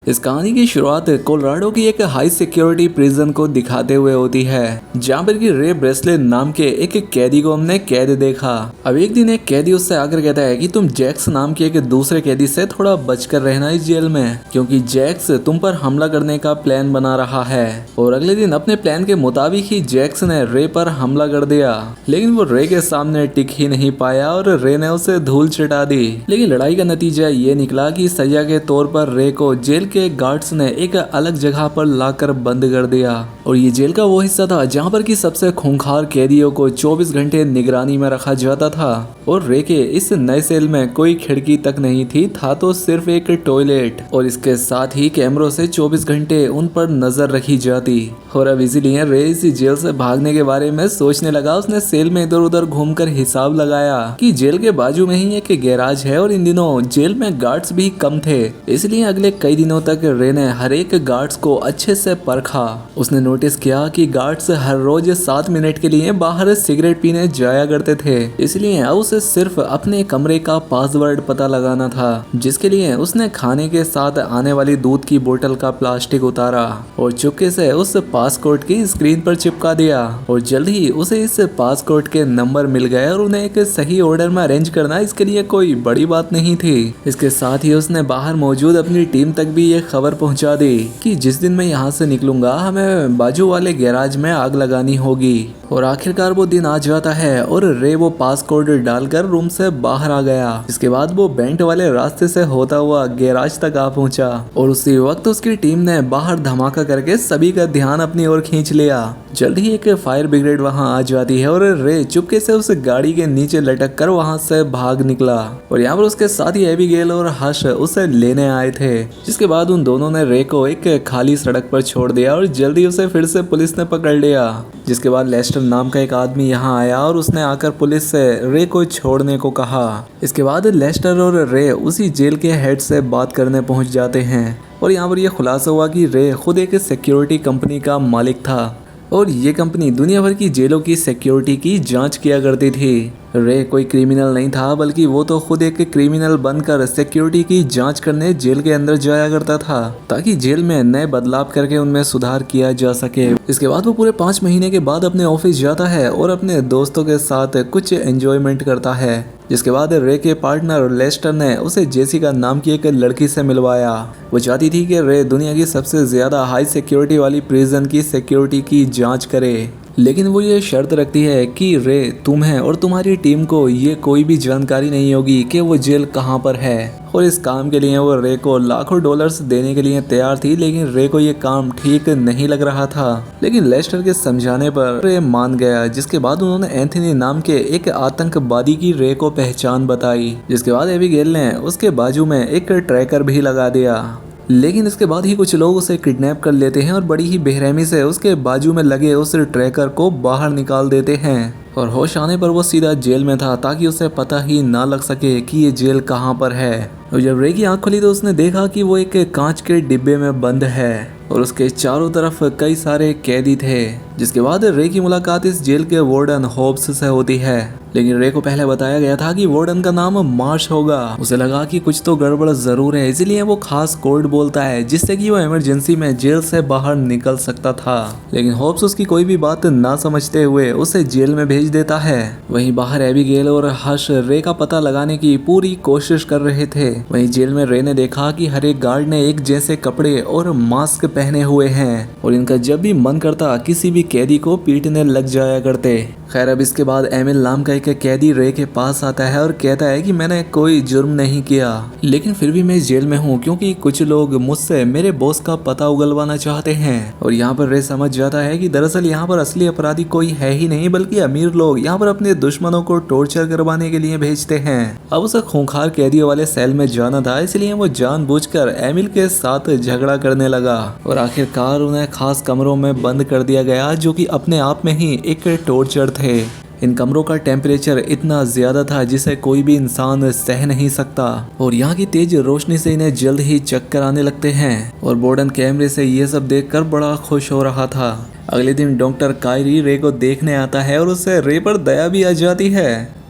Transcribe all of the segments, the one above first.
इस कहानी की शुरुआत कोलोराडो की एक हाई सिक्योरिटी प्रिजन को दिखाते हुए होती है, जहाँ पर कि रे ब्रेसलेट नाम के एक कैदी को हमने कैद देखा। अब एक दिन एक कैदी उससे आकर कहता है कि तुम जैक्स नाम के एक दूसरे कैदी से थोड़ा बचकर रहना इस जेल में, क्योंकि जैक्स तुम पर हमला करने का प्लान बना रहा है। और अगले दिन अपने प्लान के मुताबिक ही जैक्स ने रे पर हमला कर दिया, लेकिन वो रे के सामने टिक ही नहीं पाया और रे ने उसे धूल चटा दी। लेकिन लड़ाई का नतीजा ये निकला कि सजा के तौर पर रे को जेल के गार्ड्स ने एक अलग जगह पर लाकर बंद कर दिया। और ये जेल का वो हिस्सा था जहाँ पर कि सबसे खूंखार कैदियों को 24 घंटे निगरानी में रखा जाता था। और रे के इस नए सेल में कोई खिड़की तक नहीं थी, था तो सिर्फ एक टॉयलेट, और इसके साथ ही कैमरों से 24 घंटे उन पर नजर रखी जाती। और अब इसीलिए रे इस जेल से भागने के बारे में सोचने लगा। उसने सेल में इधर उधर घूमकर हिसाब लगाया कि जेल के बाजू में ही एक गैराज है और इन दिनों जेल में गार्ड्स भी कम थे, इसलिए अगले कई दिनों तक रे ने हर एक गार्ड्स को अच्छे से परखा। उसने नोटिस किया कि गार्ड्स हर रोज 7 मिनट के लिए बाहर सिगरेट पीने जाया करते थे, इसलिए अब उसे सिर्फ अपने कमरे का पासवर्ड पता लगाना था, जिसके लिए उसने खाने के साथ आने वाली दूध की बोतल का प्लास्टिक उतारा और चुपके से उस पासकोड की स्क्रीन पर चिपका दिया। और जल्द ही उसे इस पासकोड के नंबर मिल गए और उन्हें एक सही ऑर्डर में अरेंज करना इसके लिए कोई बड़ी बात नहीं थी। इसके साथ ही उसने बाहर मौजूद अपनी टीम तक भी ये खबर पहुंचा दी कि जिस दिन मैं यहाँ से निकलूंगा हमें बाजू वाले गैराज में आग लगानी होगी। और आखिरकार वो दिन आ जाता है और रे वो पासकोड डालकर रूम से बाहर आ गया। इसके बाद वो बेंट वाले रास्ते से होता हुआ गैराज तक आ पहुंचा और उसी वक्त उसकी टीम ने बाहर धमाका करके सभी का ध्यान अपनी ओर खींच लिया। जल्द ही एक फायर ब्रिगेड वहां आ जाती है और रे चुपके से उस गाड़ी के नीचे लटक कर वहां से भाग निकला। और यहाँ पर उसके साथ ही एबिगेल और हर्ष उसे लेने आए थे, जिसके बाद उन दोनों ने रे को एक खाली सड़क पर छोड़ दिया और जल्दी उसे फिर से पुलिस ने पकड़ लिया। जिसके बाद लेस्टर नाम का एक आदमी यहाँ आया और उसने आकर पुलिस से रे को छोड़ने को कहा। इसके बाद लेस्टर और रे उसी जेल के हेड से बात करने पहुंच जाते हैं और यहाँ पर यह खुलासा हुआ कि रे खुद एक सिक्योरिटी कंपनी का मालिक था और ये कंपनी दुनिया भर की जेलों की सिक्योरिटी की जांच किया करती थी। रे कोई क्रिमिनल नहीं था, बल्कि वो तो खुद एक क्रिमिनल बनकर सिक्योरिटी की जांच करने जेल के अंदर जाया करता था, ताकि जेल में नए बदलाव करके उनमें सुधार किया जा सके। इसके बाद वो पूरे 5 महीने के बाद अपने ऑफिस जाता है और अपने दोस्तों के साथ कुछ एंजॉयमेंट करता है। जिसके बाद रे के पार्टनर लेस्टर ने उसे जेसिका नाम की एक लड़की से मिलवाया। वो चाहती थी कि रे दुनिया की सबसे ज्यादा हाई सिक्योरिटी वाली प्रिजन की सिक्योरिटी की जांच करे, लेकिन वो ये शर्त रखती है कि रे तुम्हें और तुम्हारी टीम को ये कोई भी जानकारी नहीं होगी कि वो जेल कहाँ पर है। और इस काम के लिए वो रे को लाखों डॉलर्स देने के लिए तैयार थी, लेकिन रे को ये काम ठीक नहीं लग रहा था। लेकिन लेस्टर के समझाने पर रे मान गया। जिसके बाद उन्होंने एंथनी नाम के एक आतंकवादी की रे को पहचान बताई। जिसके बाद एबिगेल ने उसके बाजू में एक ट्रैकर भी लगा दिया, लेकिन इसके बाद ही कुछ लोग उसे किडनैप कर लेते हैं और बड़ी ही बेरहमी से उसके बाजू में लगे उस ट्रैकर को बाहर निकाल देते हैं। और होश आने पर वो सीधा जेल में था, ताकि उसे पता ही ना लग सके कि ये जेल कहाँ पर है। और जब रे की आंख खुली तो उसने देखा कि वो एक कांच के डिब्बे में बंद है और उसके चारों तरफ कई सारे कैदी थे। जिसके बाद रे की मुलाकात इस जेल के वार्डन होब्स से होती है, लेकिन रे को पहले बताया गया था कि वार्डन का नाम मार्श होगा। उसे लगा कि कुछ तो गड़बड़ जरूर है, इसीलिए वो खास कोड बोलता है जिससे कि वो इमरजेंसी में जेल से बाहर निकल सकता था। लेकिन होब्स उसकी कोई भी बात ना समझते हुए उसे जेल में भेज देता है। वहीं बाहर एबिगेल और हर्ष रे का पता लगाने की पूरी कोशिश कर रहे थे। वहीं जेल में रे ने देखा कि हर एक गार्ड ने एक जैसे कपड़े और मास्क पहने हुए हैं और इनका जब भी मन करता किसी भी कैदी को पीटने लग जाया करते। खैर अब इसके बाद एमिल नाम का एक कैदी रे के पास आता है और कहता है कि मैंने कोई जुर्म नहीं किया, लेकिन फिर भी मैं जेल में हूँ क्योंकि कुछ लोग मुझसे मेरे बॉस का पता उगलवाना चाहते हैं। और यहाँ पर रे समझ जाता है कि दरअसल यहाँ पर असली अपराधी कोई है ही नहीं, बल्कि अमीर लोग यहाँ पर अपने दुश्मनों को टॉर्चर करवाने के लिए भेजते हैं। अब उसे खूंखार कैदियों वाले सेल में जाना था, इसलिए वो जानबूझकर एमिल के साथ झगड़ा करने लगा और आखिरकार उन्हें खास कमरों में बंद कर दिया गया, जो कि अपने आप में ही एक टॉर्चर थे। इन कमरों का टेम्परेचर इतना ज्यादा था जिसे कोई भी इंसान सह नहीं सकता और यहाँ की तेज रोशनी से इन्हें जल्द ही चक्कर आने लगते हैं। और वार्डन कैमरे से ये सब देखकर बड़ा खुश हो रहा था। अगले दिन डॉक्टर कायरी रे को देखने आता है और उससे रे पर दया भी आ जाती है,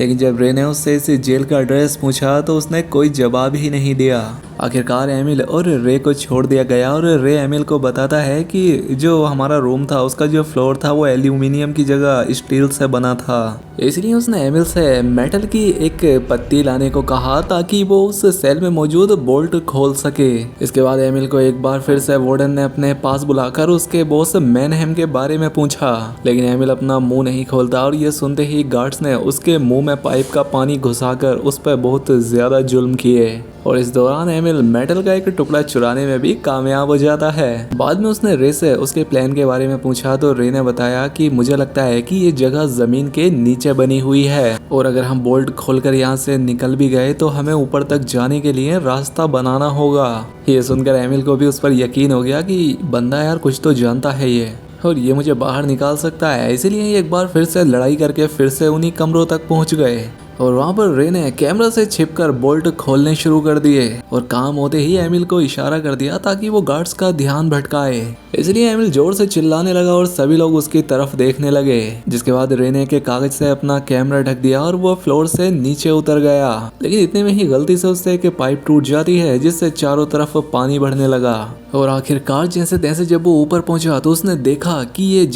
लेकिन जब रे ने उससे इस जेल का एड्रेस पूछा तो उसने कोई जवाब ही नहीं दिया। आखिरकार एमिल और रे को छोड़ दिया गया और रे एमिल को बताता है कि जो हमारा रूम था उसका जो फ्लोर था वो एल्यूमिनियम की जगह स्टील से बना था, इसलिए उसने एमिल से मेटल की एक पत्ती लाने को कहा ताकि वो उस सेल में मौजूद बोल्ट खोल सके। इसके बाद एमिल को एक बार फिर से वार्डन ने अपने पास बुलाकर उसके बॉस मैनहेम के बारे में पूछा, लेकिन एमिल अपना मुंह नहीं खोलता और ये सुनते ही गार्ड्स ने उसके मुंह में पाइप का पानी घुसाकर उस पर बहुत ज्यादा जुल्म किए और इस दौरान एमिल मेटल का एक टुकड़ा चुराने में भी कामयाब हो जाता है। बाद में उसने रे से उसके प्लान के बारे में पूछा तो रे ने बताया कि मुझे लगता है कि ये जगह जमीन के नीचे बनी हुई है और अगर हम बोल्ट खोलकर यहाँ से निकल भी गए तो हमें ऊपर तक जाने के लिए रास्ता बनाना होगा। ये सुनकर एमिल को भी उस पर यकीन हो गया कि बंदा यार कुछ तो जानता है ये और ये मुझे बाहर निकाल सकता है, इसीलिए एक बार फिर से लड़ाई करके फिर से उन्हीं कमरों तक पहुंच गए और वहाँ पर रे ने कैमरा से छिपकर बोल्ट खोलने शुरू कर दिए और काम होते ही एमिल को इशारा कर दिया ताकि वो गार्ड्स का ध्यान भटकाए। इसलिए एमिल जोर से चिल्लाने लगा और सभी लोग उसकी तरफ देखने लगे, जिसके बाद रे ने के कागज से अपना कैमरा ढक दिया और वो फ्लोर से नीचे उतर गया। लेकिन इतने में ही गलती से उससे एक पाइप टूट जाती है जिससे चारों तरफ पानी बढ़ने लगा और आखिरकार जैसे तैसे जब वो ऊपर पहुंचा तो उसने देखा कि ये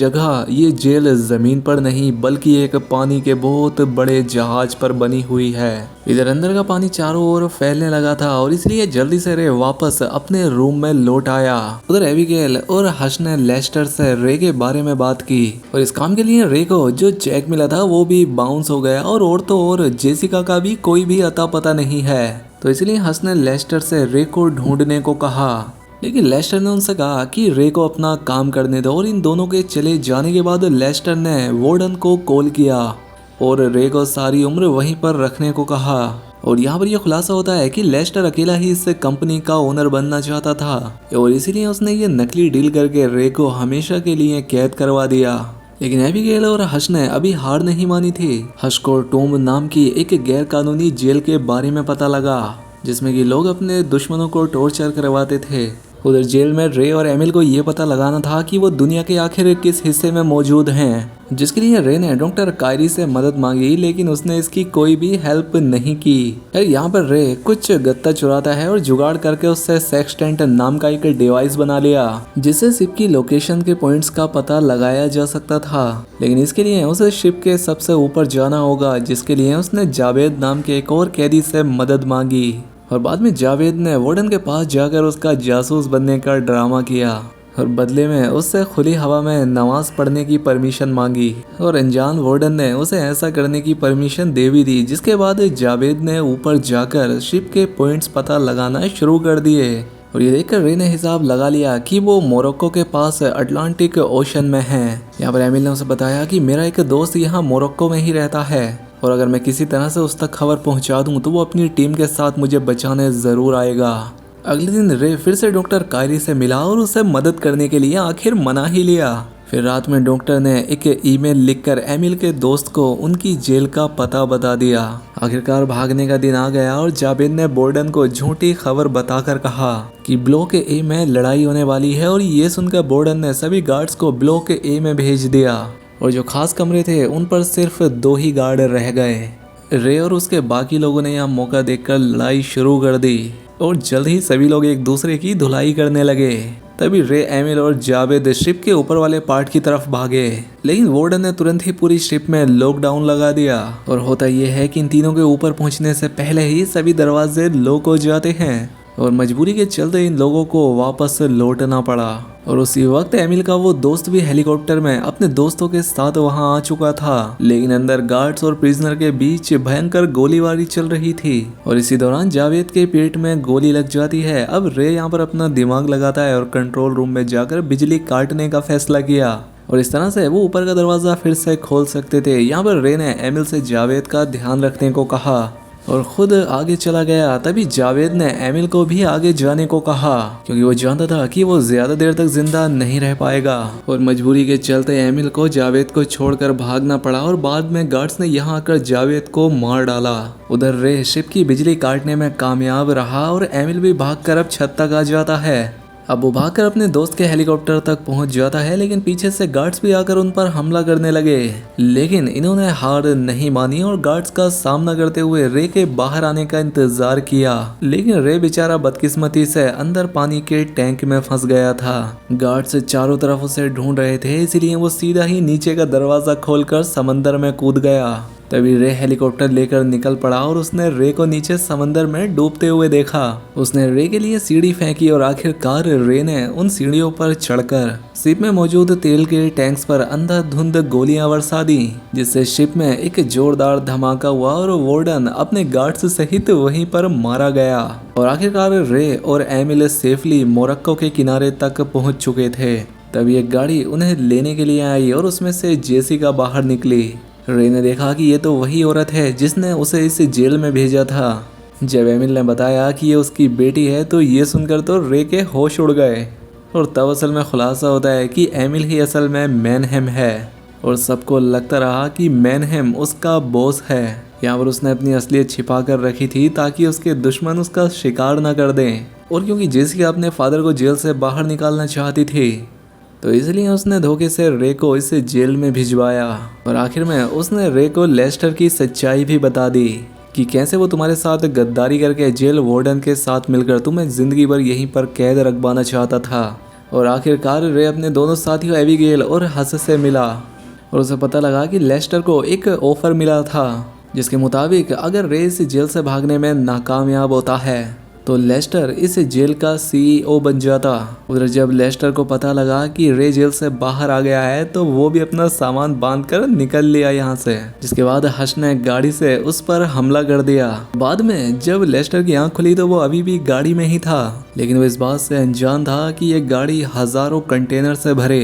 जेल जमीन पर नहीं बल्कि एक पानी के बहुत बड़े जहाज पर बनी हुई है। इधर अंदर का पानी चारों ओर फैलने लगा था और इसलिए जल्दी से रे वापस अपने रूम में लौट आया। उधर एबिगेल और हर्ष ने लेस्टर से रे के बारे में बात की और इस काम के लिए रे को जो चेक मिला था वो भी बाउंस हो गया और तो और जेसिका का भी कोई भी अता पता नहीं है। तो इसलिए हर्ष ने लेस्टर से रे को ढूंढने को कहा, लेकिन लेस्टर ने उनसे कहा कि रे को अपना काम करने दो और इन दोनों के चले जाने के बाद लेस्टर ने वार्डन को कॉल किया और रे को सारी उम्र वहीं पर रखने को कहा। और यहाँ पर यह खुलासा होता है कि लेस्टर अकेला ही इस कंपनी का ओनर बनना चाहता था और इसीलिए उसने ये नकली डील करके रे को हमेशा के लिए कैद करवा दिया। लेकिन एबिगेल और हर्ष ने अभी हार नहीं मानी थी। हर्ष को टोम नाम की एक गैर कानूनी जेल के बारे में पता लगा जिसमें कि लोग अपने दुश्मनों को टॉर्चर करवाते थे। उधर जेल में रे और एमिल को ये पता लगाना था कि वो दुनिया के आखिर किस हिस्से में मौजूद हैं, जिसके लिए रे ने डॉक्टर कायरी से मदद मांगी लेकिन उसने इसकी कोई भी हेल्प नहीं की। यहाँ पर रे कुछ गत्ता चुराता है और जुगाड़ करके उससे सेक्सटेंट नाम का एक डिवाइस बना लिया जिससे शिप की लोकेशन के पॉइंट्स का पता लगाया जा सकता था। लेकिन इसके लिए उसे शिप के सबसे ऊपर जाना होगा, जिसके लिए उसने जावेद नाम के एक और कैदी से मदद मांगी और बाद में जावेद ने वार्डन के पास जाकर उसका जासूस बनने का ड्रामा किया और बदले में उससे खुली हवा में नमाज पढ़ने की परमिशन मांगी और अनजान वार्डन ने उसे ऐसा करने की परमिशन दे भी दी, जिसके बाद जावेद ने ऊपर जाकर शिप के पॉइंट्स पता लगाना शुरू कर दिए और ये देखकर रे ने हिसाब लगा लिया कि वो मोरक्को के पास अटलांटिक ओशन में है। यहाँ पर एमिल ने उसे बताया कि मेरा एक दोस्त यहाँ मोरक्को में ही रहता है और अगर मैं किसी तरह से उस तक खबर पहुंचा दूं तो वो अपनी टीम के साथ मुझे बचाने जरूर आएगा। अगले दिन रे फिर से डॉक्टर कायरी से मिला और उसे मदद करने के लिए आखिर मना ही लिया। फिर रात में डॉक्टर ने एक ईमेल लिखकर एमिल के दोस्त को उनकी जेल का पता बता दिया। आखिरकार भागने का दिन आ गया और जावेद ने बोर्डन को झूठी खबर बताकर कहा कि ब्लॉक ए में लड़ाई होने वाली है और ये सुनकर बोर्डन ने सभी गार्ड्स को ब्लॉक ए में भेज दिया और जो खास कमरे थे उन पर सिर्फ 2 ही गार्ड रह गए। रे और उसके बाकी लोगों ने यहाँ मौका देखकर लड़ाई शुरू कर दी और जल्द ही सभी लोग एक दूसरे की धुलाई करने लगे। तभी रे, एमिल और जावेद शिप के ऊपर वाले पार्ट की तरफ भागे, लेकिन वार्डन ने तुरंत ही पूरी शिप में लॉकडाउन लगा दिया और होता यह है कि इन तीनों के ऊपर पहुंचने से पहले ही सभी दरवाजे लॉक हो जाते हैं और मजबूरी के चलते इन लोगों को वापस लौटना पड़ा। और उसी वक्त एमिल का वो दोस्त भी हेलीकॉप्टर में अपने दोस्तों के साथ वहां आ चुका था, लेकिन अंदर गार्ड्स और प्रिजनर के बीच भयंकर गोलीबारी चल रही थी और इसी दौरान जावेद के पेट में गोली लग जाती है। अब रे यहाँ पर अपना दिमाग लगाता है और कंट्रोल रूम में जाकर बिजली काटने का फैसला किया और इस तरह से वो ऊपर का दरवाजा फिर से खोल सकते थे। यहाँ पर रे ने एमिल से जावेद का ध्यान रखने को कहा और खुद आगे चला गया। तभी जावेद ने एमिल को भी आगे जाने को कहा क्योंकि वो जानता था कि वो ज्यादा देर तक जिंदा नहीं रह पाएगा और मजबूरी के चलते एमिल को जावेद को छोड़कर भागना पड़ा और बाद में गार्ड्स ने यहाँ आकर जावेद को मार डाला। उधर रे शिप की बिजली काटने में कामयाब रहा और एमिल भी भागकर अब छत तक आ जाता है। अब वो भागकर अपने दोस्त के हेलीकॉप्टर तक पहुंच जाता है, लेकिन पीछे से गार्ड्स भी आकर उन पर हमला करने लगे। लेकिन इन्होंने हार नहीं मानी और गार्ड्स का सामना करते हुए रे के बाहर आने का इंतजार किया। लेकिन रे बेचारा बदकिस्मती से अंदर पानी के टैंक में फंस गया था। गार्ड्स चारों तरफ उसे ढूंढ रहे थे, इसलिए वो सीधा ही नीचे का दरवाजा खोलकर समंदर में कूद गया। तभी रे हेलीकॉप्टर लेकर निकल पड़ा और उसने रे को नीचे समंदर में डूबते हुए देखा। उसने रे के लिए सीढ़ी फेंकी और आखिरकार रे ने उन सीढ़ियों पर चढ़कर शिप में मौजूद तेल के टैंक्स पर अंधाधुंध गोलियां बरसा दी, जिससे शिप में एक जोरदार धमाका हुआ और वार्डन अपने गार्ड्स सहित वहीं पर मारा गया। और आखिरकार रे और एमिल सेफली मोरक्को के किनारे तक पहुंच चुके थे। तभी एक गाड़ी उन्हें लेने के लिए आई और उसमें से जेसिका बाहर निकली। रे ने देखा कि ये तो वही औरत है जिसने उसे इस जेल में भेजा था। जब एमिल ने बताया कि ये उसकी बेटी है तो ये सुनकर तो रे के होश उड़ गए। और तब असल में खुलासा होता है कि एमिल ही असल में मैनहेम है और सबको लगता रहा कि मैनहेम उसका बॉस है। यहाँ पर उसने अपनी असलियत छिपा कर रखी थी ताकि उसके दुश्मन उसका शिकार न कर दें। और क्योंकि जेसिका अपने फादर को जेल से बाहर निकालना चाहती थी तो इसलिए उसने धोखे से रे को इस जेल में भिजवाया। और आखिर में उसने रे को लेस्टर की सच्चाई भी बता दी कि कैसे वो तुम्हारे साथ गद्दारी करके जेल वार्डन के साथ मिलकर तुम्हें जिंदगी भर यहीं पर कैद रखवाना चाहता था। और आखिरकार रे अपने दोनों साथियों एबिगेल और हस से मिला और उसे पता लगा कि लेस्टर को एक ऑफर मिला था जिसके मुताबिक अगर रे इस जेल से भागने में नाकामयाब होता है तो लेस्टर इस जेल का सीईओ बन जाता। उधर जब लेस्टर को पता लगा कि रे जेल से बाहर आ गया है तो वो भी अपना सामान बांधकर निकल लिया यहाँ से, जिसके बाद हश ने गाड़ी से उस पर हमला कर दिया। बाद में जब लेस्टर की आंख खुली तो वो अभी भी गाड़ी में ही था, लेकिन वो इस बात से अनजान था कि ये गाड़ी हजारों कंटेनर से भरे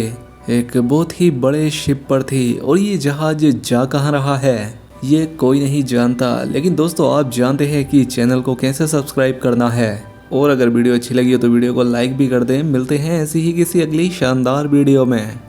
एक बहुत ही बड़े शिप पर थी और ये जहाज जा कहाँ रहा है ये कोई नहीं जानता। लेकिन दोस्तों आप जानते हैं कि चैनल को कैसे सब्सक्राइब करना है, और अगर वीडियो अच्छी लगी हो तो वीडियो को लाइक भी कर दें। मिलते हैं ऐसी ही किसी अगली शानदार वीडियो में।